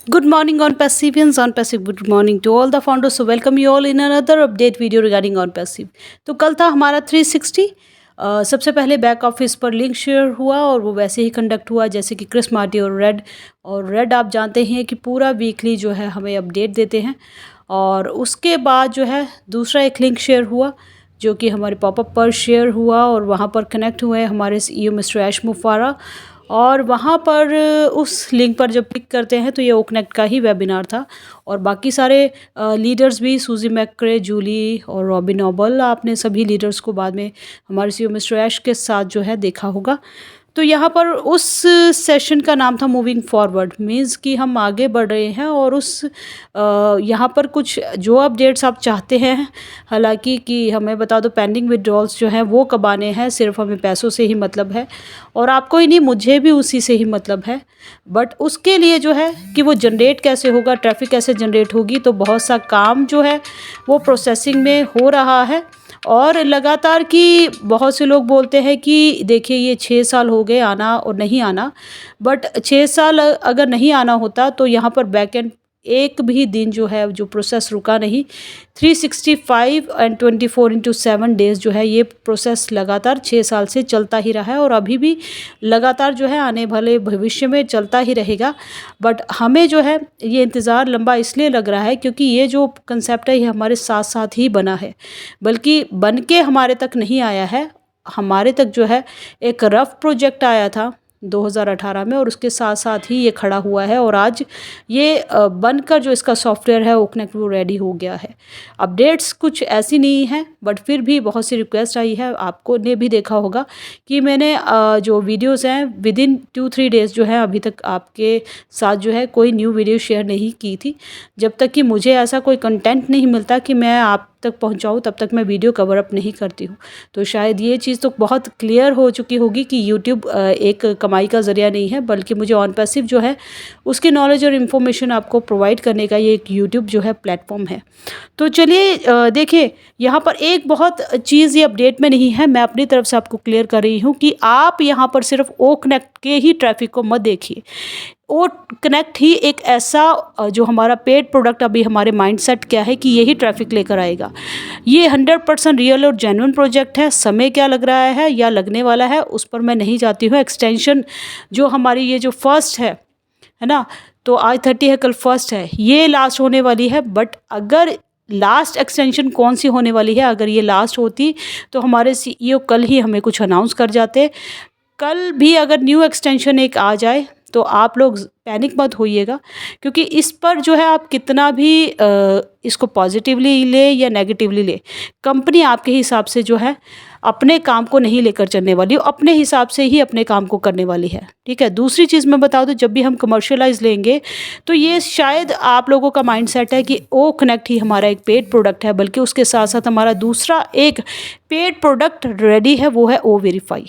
Good morning on Passivians on Passive. Good morning to all the founders. So welcome you all in another update video regarding on Passive. तो कल था हमारा 360। सबसे पहले back office पर link share हुआ और वो वैसे ही कंडक्ट हुआ जैसे कि क्रिस मार्टी और रेड आप जानते हैं कि पूरा वीकली जो है हमें अपडेट देते हैं। और उसके बाद जो है दूसरा एक लिंक शेयर हुआ जो कि हमारे पॉपअप पर शेयर हुआ और वहाँ पर कनेक्ट हुए हमारे CEO मिस्टर ऐश मुफारा। और वहाँ पर उस लिंक पर जब क्लिक करते हैं तो ये ओकनेक्ट का ही वेबिनार था और बाकी सारे लीडर्स भी सूजी मैक्रे, जूली और रॉबिन नोबल, आपने सभी लीडर्स को बाद में हमारे CEO मिस्टर ऐश के साथ जो है देखा होगा। तो यहाँ पर उस सेशन का नाम था मूविंग फॉरवर्ड, मीन्स कि हम आगे बढ़ रहे हैं और उस यहाँ पर कुछ जो अपडेट्स आप चाहते हैं, हालांकि कि हमें बता दो पेंडिंग विड्रॉल्स जो हैं वो कब आने हैं, सिर्फ हमें पैसों से ही मतलब है और आपको ही नहीं मुझे भी उसी से ही मतलब है। बट उसके लिए जो है कि वो जनरेट कैसे होगा, ट्रैफिक कैसे जनरेट होगी, तो बहुत सा काम जो है वो प्रोसेसिंग में हो रहा है। और लगातार कि बहुत से लोग बोलते हैं कि देखिए ये 6 साल हो गए आना और नहीं आना, बट 6 साल अगर नहीं आना होता तो यहाँ पर बैकएंड एक भी दिन जो है जो प्रोसेस रुका नहीं। 365 एंड 24/7 डेज़ जो है ये प्रोसेस लगातार 6 साल से चलता ही रहा है और अभी भी लगातार जो है आने वाले भविष्य में चलता ही रहेगा। बट हमें जो है ये इंतज़ार लंबा इसलिए लग रहा है क्योंकि ये जो कंसेप्ट है ये हमारे साथ साथ ही बना है, बल्कि बन के हमारे तक नहीं आया है। हमारे तक जो है एक रफ प्रोजेक्ट आया था 2018 में और उसके साथ साथ ही ये खड़ा हुआ है और आज ये बनकर जो इसका सॉफ्टवेयर है ओकनेक्ट वो रेडी हो गया है। अपडेट्स कुछ ऐसी नहीं है बट फिर भी बहुत सी रिक्वेस्ट आई है, आपको ने भी देखा होगा कि मैंने जो वीडियोस हैं विद इन 2-3 डेज़ जो है अभी तक आपके साथ जो है कोई न्यू वीडियो शेयर नहीं की थी। जब तक कि मुझे ऐसा कोई कंटेंट नहीं मिलता कि मैं आप तक पहुंचाऊं तब तक मैं वीडियो कवर अप नहीं करती हूं। तो शायद ये चीज़ तो बहुत क्लियर हो चुकी होगी कि यूट्यूब एक कमाई का ज़रिया नहीं है, बल्कि मुझे ऑन पैसिव जो है उसकी नॉलेज और इन्फॉर्मेशन आपको प्रोवाइड करने का ये एक यूट्यूब जो है प्लेटफॉर्म है। तो चलिए देखिए यहाँ पर एक बहुत चीज़ ये अपडेट में नहीं है, मैं अपनी तरफ से आपको क्लियर कर रही हूँ कि आप यहाँ पर सिर्फ ओ कनेक्ट के ही ट्रैफिक को मत देखिए। ओ कनेक्ट ही एक ऐसा जो हमारा पेड प्रोडक्ट अभी हमारे माइंडसेट क्या है कि यही ट्रैफिक लेकर आएगा। ये 100% रियल और जेन्युइन प्रोजेक्ट है। समय क्या लग रहा है या लगने वाला है उस पर मैं नहीं जाती हूँ। एक्सटेंशन जो हमारी ये जो फर्स्ट है ना, तो आज 30 है कल फर्स्ट है, ये लास्ट होने वाली है। बट अगर लास्ट एक्सटेंशन कौन सी होने वाली है, अगर ये लास्ट होती तो हमारे CEO कल ही हमें कुछ अनाउंस कर जाते। कल भी अगर न्यू एक्सटेंशन एक आ जाए तो आप लोग पैनिक मत होइएगा, क्योंकि इस पर जो है आप कितना भी इसको पॉजिटिवली ले या नेगेटिवली ले, कंपनी आपके हिसाब से जो है अपने काम को नहीं लेकर चलने वाली, अपने हिसाब से ही अपने काम को करने वाली है। ठीक है। दूसरी चीज़ मैं बता दूं, जब भी हम कमर्शियलाइज लेंगे तो ये शायद आप लोगों का माइंडसेट है कि ओ कनेक्ट ही हमारा एक पेड प्रोडक्ट है, बल्कि उसके साथ साथ हमारा दूसरा एक पेड प्रोडक्ट रेडी है, वो है ओ वेरीफाई।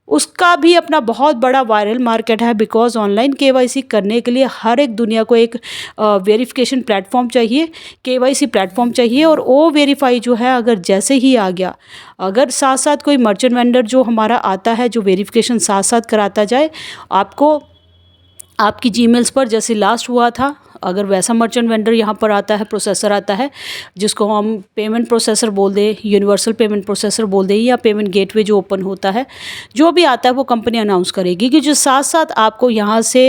उसका भी अपना बहुत बड़ा वायरल मार्केट है, बिकॉज ऑनलाइन KYC करने के लिए हर एक दुनिया को एक वेरिफिकेशन प्लेटफॉर्म चाहिए, KYC प्लेटफॉर्म चाहिए। और ओ वेरीफाई जो है अगर जैसे ही आ गया, अगर साथ साथ कोई मर्चेंट वेंडर जो हमारा आता है जो वेरिफिकेशन साथ साथ कराता जाए, आपको आपकी जीमेल्स पर जैसे लास्ट हुआ था, अगर वैसा मर्चेंट वेंडर यहाँ पर आता है, प्रोसेसर आता है जिसको हम पेमेंट प्रोसेसर बोल दें, यूनिवर्सल पेमेंट प्रोसेसर बोल दें, या पेमेंट गेटवे जो ओपन होता है, जो भी आता है वो कंपनी अनाउंस करेगी कि जो साथ साथ आपको यहाँ से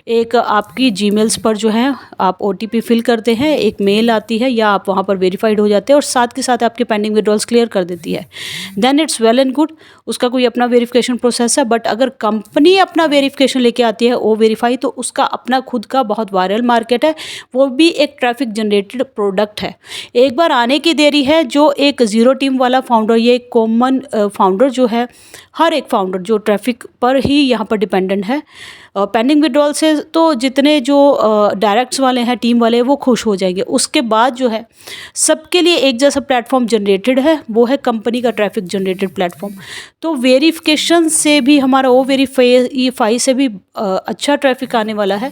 एक आपकी जीमेल्स पर जो है आप OTP फिल करते हैं, एक मेल आती है या आप वहाँ पर वेरीफाइड हो जाते हैं और साथ के साथ आपके पेंडिंग विड्रॉल्स क्लियर कर देती है। Then it's well and good, उसका कोई अपना वेरिफिकेशन प्रोसेस है। बट अगर कंपनी अपना वेरिफिकेशन लेके आती है ओ वेरीफाई, तो उसका अपना खुद का बहुत वायरल मार्केट है, वो भी एक ट्रैफिक जनरेटेड प्रोडक्ट है। एक बार आने की देरी है। जो एक जीरो टीम वाला फाउंडर, ये एक कॉमन फाउंडर जो है, हर एक फाउंडर जो ट्रैफिक पर ही यहाँ पर डिपेंडेंट है, पेंडिंग विड्रॉल से तो जितने जो डायरेक्ट्स वाले हैं, टीम वाले, वो खुश हो जाएंगे। उसके बाद जो है सबके लिए एक जैसा प्लेटफॉर्म जनरेटेड है, वो है कंपनी का ट्रैफिक जनरेटेड प्लेटफॉर्म। तो वेरिफिकेशन से भी हमारा ओ वेरीफाई से भी अच्छा ट्रैफिक आने वाला है।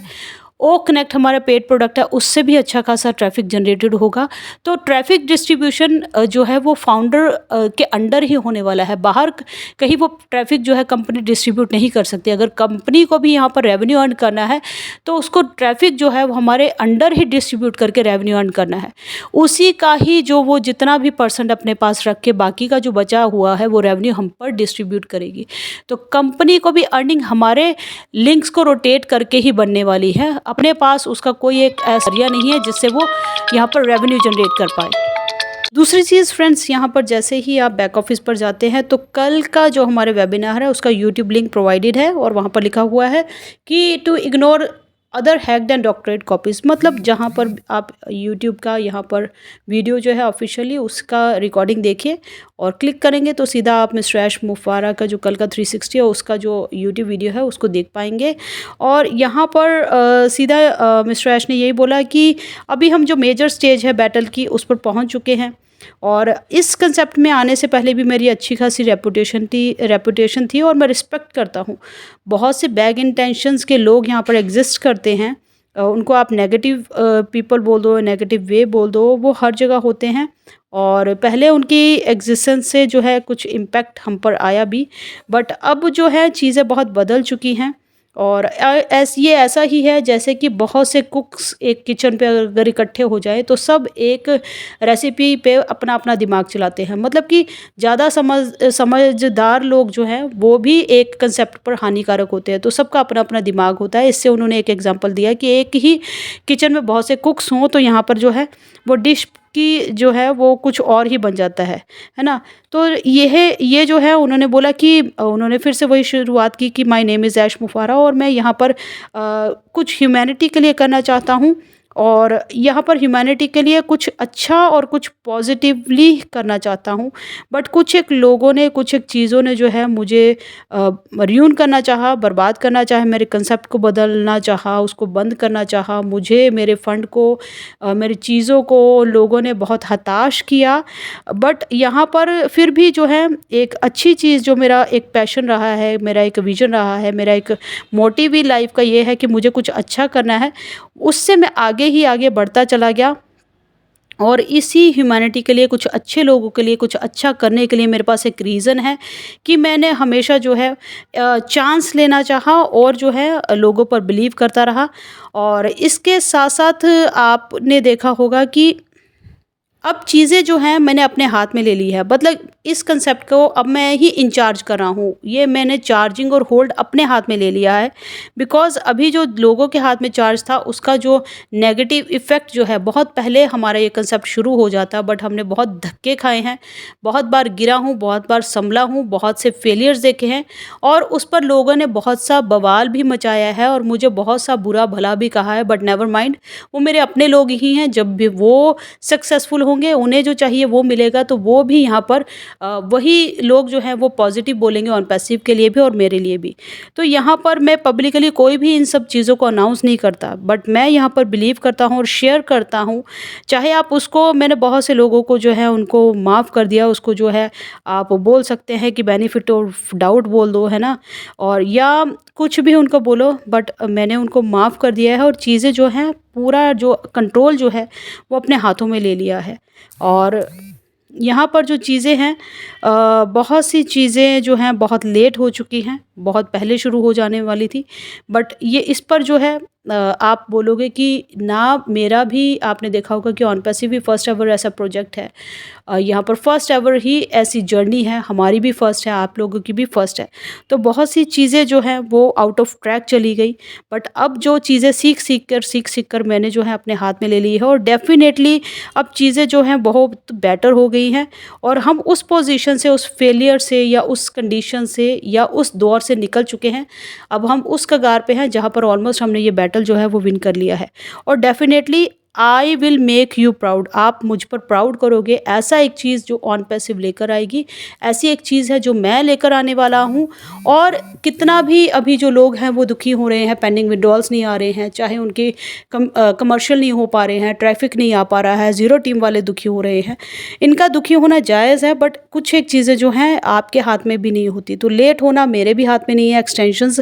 ओ कनेक्ट हमारा पेड प्रोडक्ट है, उससे भी अच्छा खासा ट्रैफिक जनरेटेड होगा। तो ट्रैफिक डिस्ट्रीब्यूशन जो है वो फाउंडर के अंडर ही होने वाला है। बाहर कहीं वो ट्रैफिक जो है कंपनी डिस्ट्रीब्यूट नहीं कर सकती। अगर कंपनी को भी यहाँ पर रेवेन्यू अर्न करना है तो उसको ट्रैफिक जो है वो हमारे अंडर ही डिस्ट्रीब्यूट करके रेवेन्यू अर्न करना है। उसी का ही जो वो जितना भी परसेंट अपने पास रख के बाकी का जो बचा हुआ है वो रेवेन्यू हम पर डिस्ट्रीब्यूट करेगी। तो कंपनी को भी अर्निंग हमारे लिंक्स को रोटेट करके ही बनने वाली है। अपने पास उसका कोई एक ऐसा जरिया नहीं है जिससे वो यहाँ पर रेवेन्यू जनरेट कर पाए। दूसरी चीज़ फ्रेंड्स, यहाँ पर जैसे ही आप बैक ऑफिस पर जाते हैं तो कल का जो हमारे वेबिनार है उसका यूट्यूब लिंक प्रोवाइडेड है और वहाँ पर लिखा हुआ है कि to ignore other hacked and doctored copies. मतलब जहाँ पर आप यूट्यूब का यहाँ पर वीडियो जो है ऑफिशियली उसका रिकॉर्डिंग देखिए और क्लिक करेंगे तो सीधा आप मिस्टर ऐश मुफारा का जो कल का 360 है उसका जो यूट्यूब वीडियो है उसको देख पाएंगे। और यहाँ पर सीधा मिस्टर ऐश ने यही बोला कि अभी हम जो मेजर स्टेज है बैटल की उस पर पहुँच चुके हैं और इस कंसेप्ट में आने से पहले भी मेरी अच्छी खासी रेपुटेशन थी और मैं रिस्पेक्ट करता हूँ। बहुत से बैड इंटेंशंस के लोग यहाँ पर एग्जिस्ट करते हैं। उनको आप नेगेटिव पीपल बोल दो, नेगेटिव वे बोल दो, वो हर जगह होते हैं और पहले उनकी एग्जिस्टेंस से जो है कुछ इम्पैक्ट हम पर आया भी, बट अब जो है चीज़ें बहुत बदल चुकी हैं। और ये ऐसा ही है जैसे कि बहुत से कुक्स एक किचन पे अगर इकट्ठे हो जाए तो सब एक रेसिपी पे अपना अपना दिमाग चलाते हैं। मतलब कि ज़्यादा समझदार लोग जो हैं वो भी एक कंसेप्ट पर हानिकारक होते हैं। तो सबका अपना अपना दिमाग होता है। इससे उन्होंने एक एग्जांपल दिया कि एक ही किचन में बहुत से कुक्स हों तो यहाँ पर जो है वो डिश की जो है वो कुछ और ही बन जाता है ना। तो ये जो है उन्होंने बोला कि उन्होंने फिर से वही शुरुआत की कि माय नेम इज़ ऐश मुफारा और मैं यहाँ पर कुछ ह्यूमैनिटी के लिए करना चाहता हूँ और यहाँ पर ह्यूमैनिटी के लिए कुछ अच्छा और कुछ पॉजिटिवली करना चाहता हूँ। बट कुछ एक लोगों ने, कुछ एक चीज़ों ने जो है मुझे र्यून करना चाहा, बर्बाद करना चाहा, मेरे कंसेप्ट को बदलना चाहा, उसको बंद करना चाहा, मुझे, मेरे फंड को, मेरी चीज़ों को लोगों ने बहुत हताश किया। बट यहाँ पर फिर भी जो है एक अच्छी चीज़ जो मेरा एक पैशन रहा है, मेरा एक विजन रहा है, मेरा एक मोटिव ही लाइफ का ये है कि मुझे कुछ अच्छा करना है, उससे मैं आगे बढ़ता चला गया। और इसी ह्यूमैनिटी के लिए, कुछ अच्छे लोगों के लिए कुछ अच्छा करने के लिए मेरे पास एक रीज़न है कि मैंने हमेशा जो है चांस लेना चाहा और जो है लोगों पर बिलीव करता रहा। और इसके साथ साथ आपने देखा होगा कि अब चीज़ें जो हैं मैंने अपने हाथ में ले ली है। मतलब इस कंसेप्ट को अब मैं ही इंचार्ज कर रहा हूँ। ये मैंने चार्जिंग और होल्ड अपने हाथ में ले लिया है। बिकॉज़ अभी जो लोगों के हाथ में चार्ज था उसका जो नेगेटिव इफ़ेक्ट जो है, बहुत पहले हमारा ये कंसेप्ट शुरू हो जाता, बट हमने बहुत धक्के खाए हैं, बहुत बार गिरा हूँ, बहुत बार संभला हूँ, बहुत से फेलियर्स देखे हैं और उस पर लोगों ने बहुत सा बवाल भी मचाया है और मुझे बहुत सा बुरा भला भी कहा है। बट नेवर माइंड, वो मेरे अपने लोग ही हैं। जब भी वो सक्सेसफुल होंगे, उन्हें जो चाहिए वो मिलेगा, तो वो भी यहाँ पर वही लोग जो हैं वो पॉजिटिव बोलेंगे ऑन पैसिव के लिए भी और मेरे लिए भी। तो यहाँ पर मैं पब्लिकली कोई भी इन सब चीज़ों को अनाउंस नहीं करता, बट मैं यहाँ पर बिलीव करता हूँ और शेयर करता हूँ। चाहे आप उसको, मैंने बहुत से लोगों को जो है उनको माफ़ कर दिया, उसको जो है आप बोल सकते हैं कि बेनिफिट ऑफ डाउट बोल दो, है ना, और या कुछ भी उनको बोलो, बट मैंने उनको माफ़ कर दिया है और चीज़ें जो हैं पूरा जो कंट्रोल जो है वो अपने हाथों में ले लिया है। और यहाँ पर जो चीज़ें हैं, बहुत सी चीज़ें जो हैं बहुत लेट हो चुकी हैं, बहुत पहले शुरू हो जाने वाली थी। बट ये इस पर जो है आप बोलोगे कि ना, मेरा भी आपने देखा होगा कि ऑन पैसिव भी फर्स्ट एवर ऐसा प्रोजेक्ट है। यहाँ पर फर्स्ट एवर ही ऐसी जर्नी है, हमारी भी फर्स्ट है, आप लोगों की भी फर्स्ट है। तो बहुत सी चीज़ें जो हैं वो आउट ऑफ ट्रैक चली गई, बट अब जो चीज़ें सीख कर मैंने जो है अपने हाथ में ले ली है और डेफिनेटली अब चीज़ें जो हैं बहुत बेटर हो गई हैं और हम उस पोजीशन से, उस फेलियर से या उस कंडीशन से या उस दौर से निकल चुके हैं। अब हम उस कगार पे हैं जहाँ पर ऑलमोस्ट हमने ये बैटल जो है वो विन कर लिया है। और definitely I will make you proud, आप मुझ पर प्राउड करोगे, ऐसा एक चीज़ जो ऑन पैसिव लेकर आएगी, ऐसी एक चीज़ है जो मैं लेकर आने वाला हूँ। और कितना भी अभी जो लोग हैं वो दुखी हो रहे हैं, पेंडिंग विड्रॉल्स नहीं आ रहे हैं, चाहे उनके कमर्शियल नहीं हो पा रहे हैं, ट्रैफिक नहीं आ पा रहा है, ज़ीरो टीम वाले दुखी हो रहे हैं, इनका दुखी होना जायज़ है, बट कुछ एक चीज़ें जो हैं आपके हाथ में भी नहीं होती। तो लेट होना मेरे भी हाथ में नहीं है, एक्सटेंशंस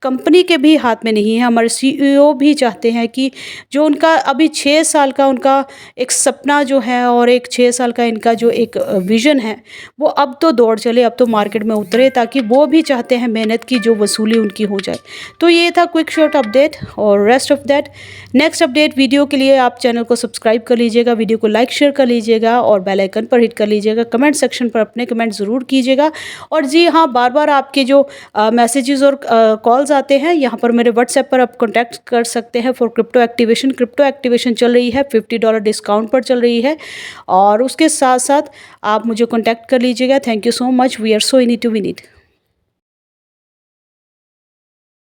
कंपनी के भी हाथ में नहीं है। हमारे CEO भी चाहते हैं कि जो उनका अभी 6 साल का उनका एक सपना जो है और एक 6 साल का इनका जो एक विज़न है, वो अब तो दौड़ चले, अब तो मार्केट में उतरे, ताकि वो भी चाहते हैं मेहनत की जो वसूली उनकी हो जाए। तो ये था क्विक शॉर्ट अपडेट, और rest of that next update video के लिए आप चैनल को सब्सक्राइब कर लीजिएगा, वीडियो को लाइक शेयर कर लीजिएगा और बेल आइकन पर हिट कर लीजिएगा। कमेंट सेक्शन पर अपने कमेंट ज़रूर कीजिएगा। और जी हाँ, बार-बार आपके जो मैसेजेस और कॉल्स आते हैं, यहाँ पर मेरे व्हाट्सएप पर आप कॉन्टैक्ट कर सकते हैं for crypto activation. Crypto activation चल रही है, $50 डिस्काउंट पर चल रही है, और उसके साथ-साथ आप मुझे कॉन्टैक्ट कर लीजिएगा। Thank you so much, we are so in it to win it.